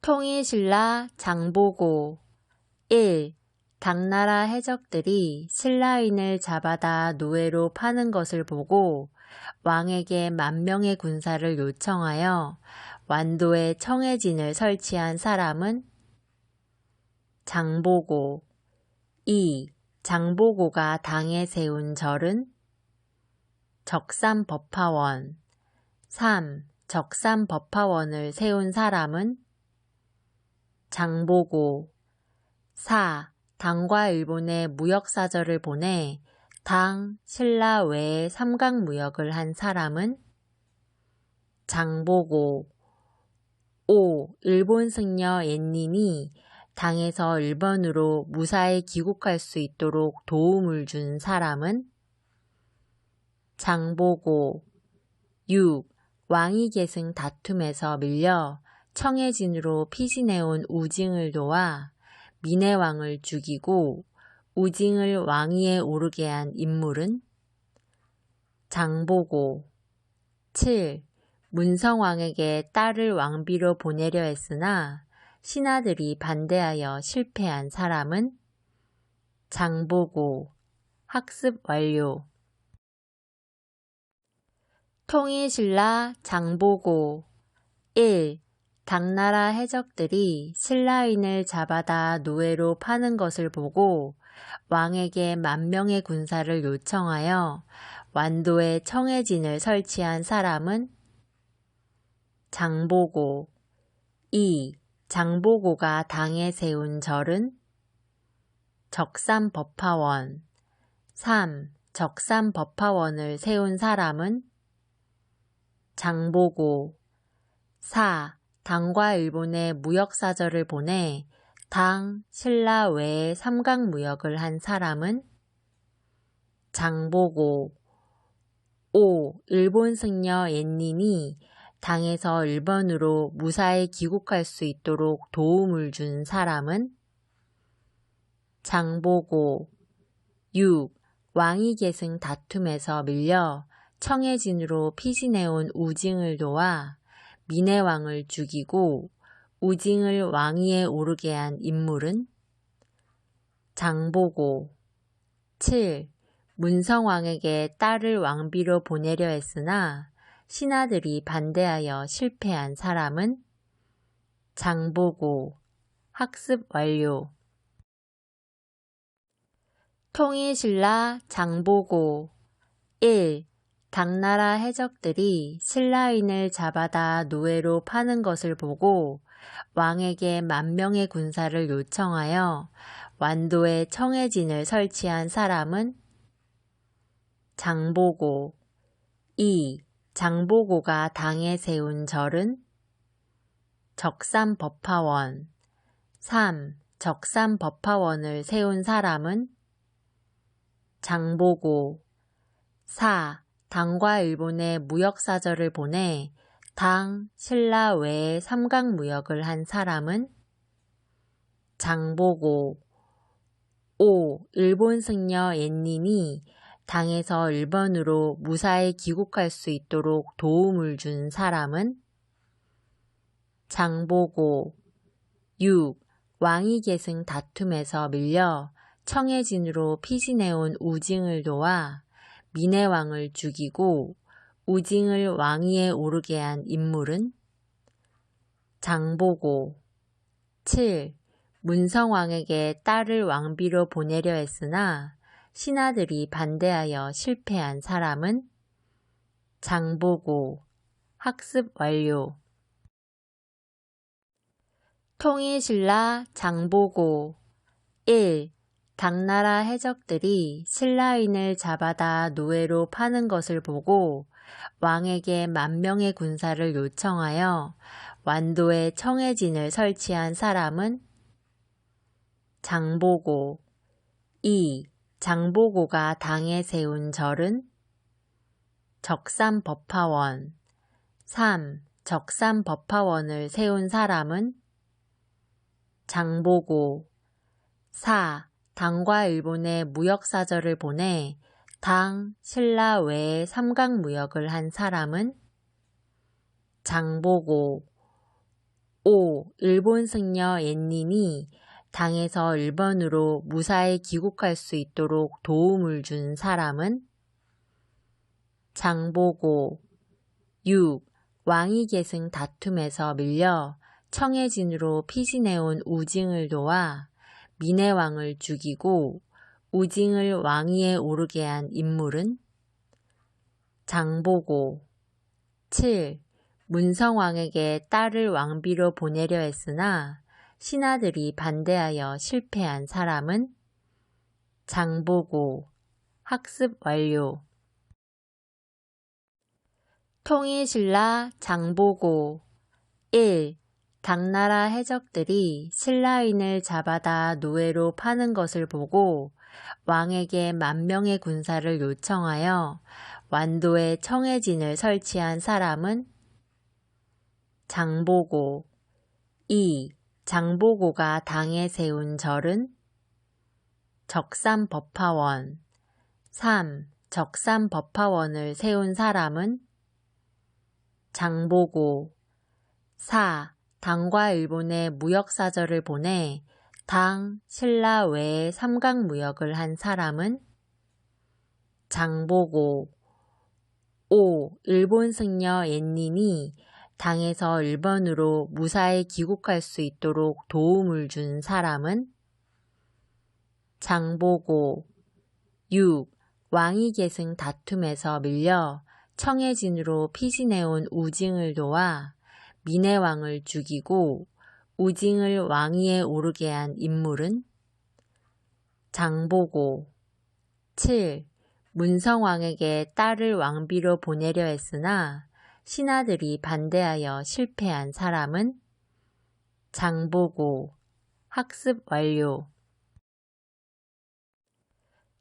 통일신라 장보고 1. 당나라 해적들이 신라인을 잡아다 노예로 파는 것을 보고 왕에게 10,000명의 군사를 요청하여 완도에 청해진을 설치한 사람은 장보고 2. 장보고가 당에 세운 절은 적삼법화원 3. 적삼법화원을 세운 사람은 장보고 4. 당과 일본에 무역사절을 보내 당, 신라 외에 삼각무역을 한 사람은 장보고 5. 일본 승려 옛님이 당에서 일본으로 무사히 귀국할 수 있도록 도움을 준 사람은 장보고 6. 왕위 계승 다툼에서 밀려 청해진으로 피신해온 우징을 도와 민해왕을 죽이고 우징을 왕위에 오르게 한 인물은 장보고 7. 문성왕에게 딸을 왕비로 보내려 했으나 신하들이 반대하여 실패한 사람은 장보고. 학습 완료. 통일신라 장보고 1. 당나라 해적들이 신라인을 잡아다 노예로 파는 것을 보고 왕에게 10,000명의 군사를 요청하여 완도에 청해진을 설치한 사람은 장보고 2. 장보고가 당에 세운 절은 적삼법화원 3. 적삼법화원을 세운 사람은 장보고 4. 당과 일본에 무역사절을 보내 당, 신라 외에 삼각무역을 한 사람은 장보고 5. 일본 승려 옛님이 당에서 일본으로 무사히 귀국할 수 있도록 도움을 준 사람은 장보고 6. 왕위 계승 다툼에서 밀려 청해진으로 피신해온 우징을 도와 민해왕을 죽이고 우징을 왕위에 오르게 한 인물은 장보고 7. 문성왕에게 딸을 왕비로 보내려 했으나 신하들이 반대하여 실패한 사람은 장보고. 학습 완료. 통일신라 장보고 1. 당나라 해적들이 신라인을 잡아다 노예로 파는 것을 보고 왕에게 10,000명의 군사를 요청하여 완도에 청해진을 설치한 사람은 장보고 2. 장보고가 당에 세운 절은 적삼법화원 3. 적삼법화원을 세운 사람은 장보고 4. 당과 일본에 무역사절을 보내 당, 신라 외에 삼각무역을 한 사람은 장보고 5. 일본 승려 옛님이 당에서 일본으로 무사히 귀국할 수 있도록 도움을 준 사람은 장보고 6. 왕위 계승 다툼에서 밀려 청해진으로 피신해온 우징을 도와 민해왕을 죽이고 우징을 왕위에 오르게 한 인물은 장보고 7. 문성왕에게 딸을 왕비로 보내려 했으나 신하들이 반대하여 실패한 사람은 장보고. 학습 완료. 통일신라 장보고 1. 당나라 해적들이 신라인을 잡아다 노예로 파는 것을 보고 왕에게 10,000명의 군사를 요청하여 완도에 청해진을 설치한 사람은 장보고 2. 장보고가 당에 세운 절은 적삼법화원 3. 적삼법화원을 세운 사람은 장보고 4. 당과 일본에 무역사절을 보내 당, 신라 외에 삼각무역을 한 사람은 장보고 5. 일본 승려 옌님이 당에서 일본으로 무사히 귀국할 수 있도록 도움을 준 사람은? 장보고. 6. 왕위 계승 다툼에서 밀려 청해진으로 피신해온 우징을 도와 민해왕을 죽이고 우징을 왕위에 오르게 한 인물은? 장보고. 7. 문성왕에게 딸을 왕비로 보내려 했으나 신하들이 반대하여 실패한 사람은? 장보고. 학습 완료. 통일신라 장보고. 1. 당나라 해적들이 신라인을 잡아다 노예로 파는 것을 보고 왕에게 10,000명의 군사를 요청하여 완도에 청해진을 설치한 사람은? 장보고. 2. 장보고가 당에 세운 절은? 적삼법화원. 3. 적삼법화원을 세운 사람은? 장보고. 4. 당과 일본에 무역사절을 보내 당, 신라 외에 삼강무역을 한 사람은? 장보고. 5. 일본 승려 옌님이 당에서 일본으로 무사히 귀국할 수 있도록 도움을 준 사람은? 장보고. 6. 왕위 계승 다툼에서 밀려 청해진으로 피신해온 우징을 도와 민해왕을 죽이고 우징을 왕위에 오르게 한 인물은? 장보고. 7. 문성왕에게 딸을 왕비로 보내려 했으나 신하들이 반대하여 실패한 사람은? 장보고. 학습 완료.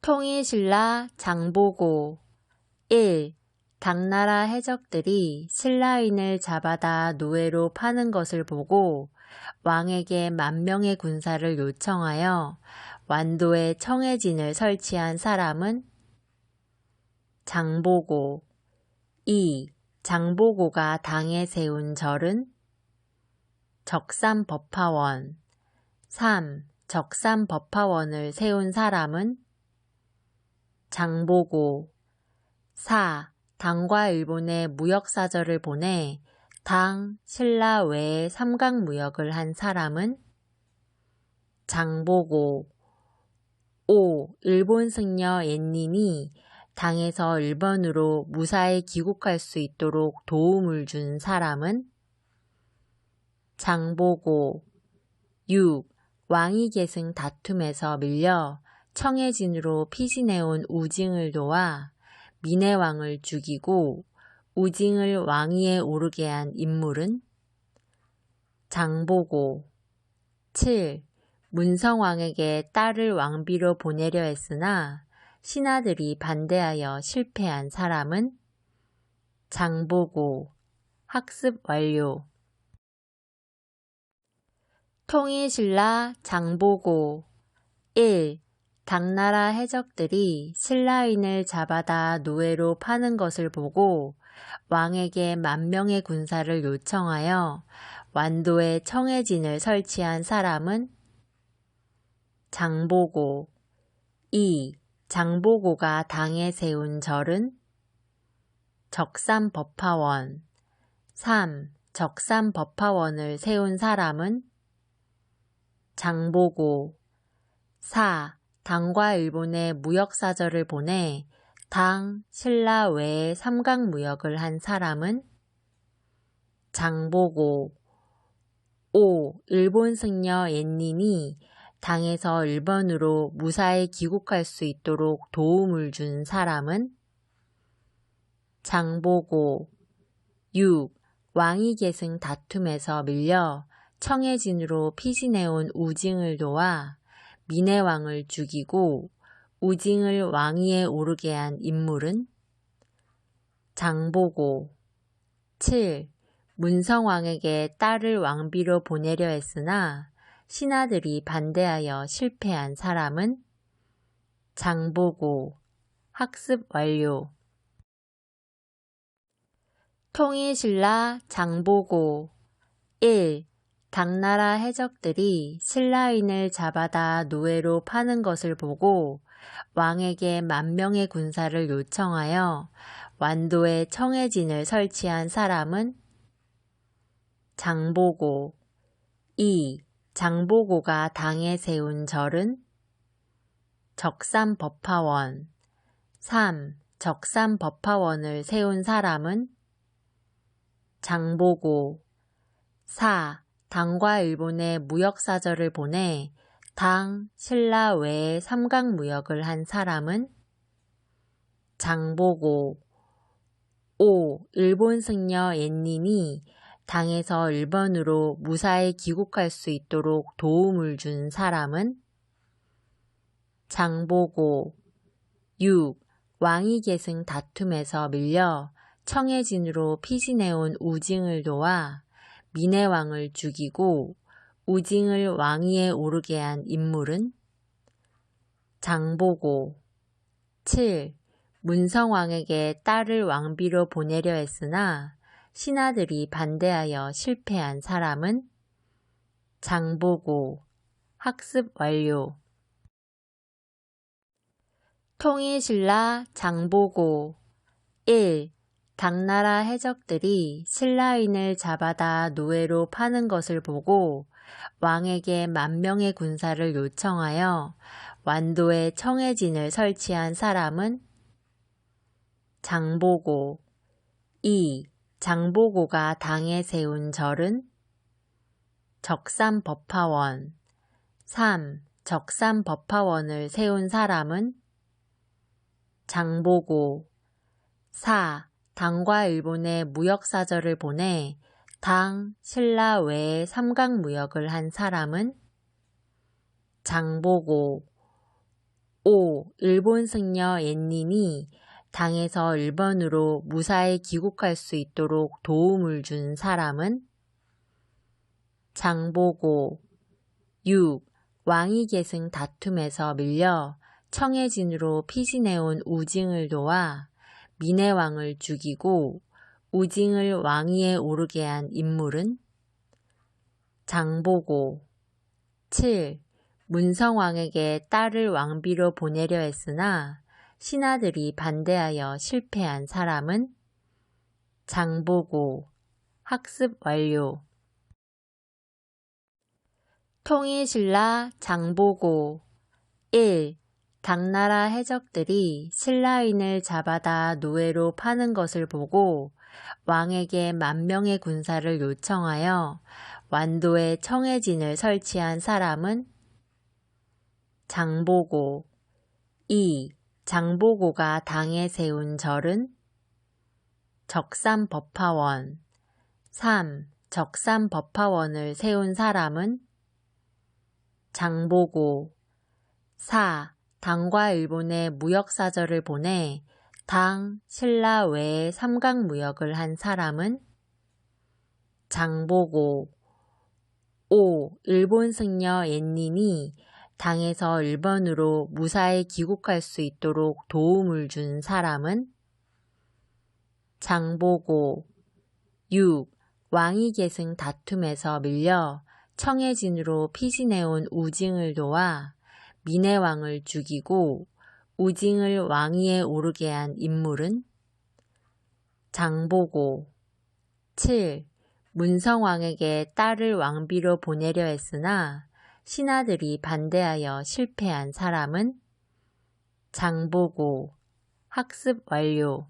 통일신라 장보고. 1. 당나라 해적들이 신라인을 잡아다 노예로 파는 것을 보고 왕에게 10,000명의 군사를 요청하여 완도에 청해진을 설치한 사람은? 장보고. 2. 장보고가 당에 세운 절은? 적삼법화원. 3. 적삼법화원을 세운 사람은? 장보고. 4. 당과 일본에 무역사절을 보내 당, 신라 외에 삼강무역을 한 사람은? 장보고. 5. 일본 승려 옌님이 당에서 일본으로 무사히 귀국할 수 있도록 도움을 준 사람은? 장보고. 6. 왕위 계승 다툼에서 밀려 청해진으로 피신해온 우징을 도와 민해왕을 죽이고 우징을 왕위에 오르게 한 인물은? 장보고. 7. 문성왕에게 딸을 왕비로 보내려 했으나 신하들이 반대하여 실패한 사람은? 장보고. 학습 완료. 통일신라 장보고. 1. 당나라 해적들이 신라인을 잡아다 노예로 파는 것을 보고 왕에게 10,000명의 군사를 요청하여 완도에 청해진을 설치한 사람은? 장보고. 2. 장보고가 당에 세운 절은? 적삼법화원. 3. 적삼법화원을 세운 사람은? 장보고. 4. 당과 일본에 무역사절을 보내 당, 신라 외에 삼강무역을 한 사람은? 장보고. 5. 일본 승려 옌님이 당에서 일본으로 무사히 귀국할 수 있도록 도움을 준 사람은? 장보고. 6. 왕위 계승 다툼에서 밀려 청해진으로 피신해온 우징을 도와 민해왕을 죽이고 우징을 왕위에 오르게 한 인물은? 장보고. 7. 문성왕에게 딸을 왕비로 보내려 했으나 신하들이 반대하여 실패한 사람은? 장보고. 학습 완료. 통일신라 장보고. 1. 당나라 해적들이 신라인을 잡아다 노예로 파는 것을 보고 왕에게 10,000명의 군사를 요청하여 완도에 청해진을 설치한 사람은 장보고. 2. 장보고가 당에 세운 절은 적삼법화원. 3. 적삼법화원을 세운 사람은 장보고. 4. 당과 일본에 무역사절을 보내 당, 신라 외에 삼각무역을 한 사람은 장보고. 5. 일본 승려 옌닌이 당에서 일본으로 무사히 귀국할 수 있도록 도움을 준 사람은 장보고. 6. 왕위 계승 다툼에서 밀려 청해진으로 피신해온 우징을 도와 민해왕을 죽이고 우징을 왕위에 오르게 한 인물은 장보고. 7. 문성왕에게 딸을 왕비로 보내려 했으나 신하들이 반대하여 실패한 사람은 장보고. 학습 완료. 통일신라 장보고. 1. 당나라 해적들이 신라인을 잡아다 노예로 파는 것을 보고 왕에게 10,000명의 군사를 요청하여 완도에 청해진을 설치한 사람은 장보고. 2. 장보고가 당에 세운 절은 적삼법화원. 3. 적삼법화원을 세운 사람은 장보고. 4. 당과 일본에 무역사절을 보내 당, 신라 외에 삼각무역을 한 사람은 장보고. 5. 일본 승려 옌닌이 당에서 일본으로 무사히 귀국할 수 있도록 도움을 준 사람은 장보고. 6. 왕위 계승 다툼에서 밀려 청해진으로 피신해온 우징을 도와 민해왕을 죽이고 우징을 왕위에 오르게 한 인물은 장보고. 7. 문성왕에게 딸을 왕비로 보내려 했으나 신하들이 반대하여 실패한 사람은 장보고. 학습 완료. 통일신라 장보고. 1. 당나라 해적들이 신라인을 잡아다 노예로 파는 것을 보고 왕에게 10,000명의 군사를 요청하여 완도에 청해진을 설치한 사람은 장보고. 2. 장보고가 당에 세운 절은 적삼법화원. 3. 적삼법화원을 세운 사람은 장보고. 4. 당과 일본에 무역사절을 보내 당, 신라 외에 삼각무역을 한 사람은 장보고. 5. 일본 승려 옌닌이 당에서 일본으로 무사히 귀국할 수 있도록 도움을 준 사람은 장보고. 6. 왕위 계승 다툼에서 밀려 청해진으로 피신해온 우징을 도와 민해왕을 죽이고 우징을 왕위에 오르게 한 인물은 장보고. 7. 문성왕에게 딸을 왕비로 보내려 했으나 신하들이 반대하여 실패한 사람은 장보고. 학습 완료.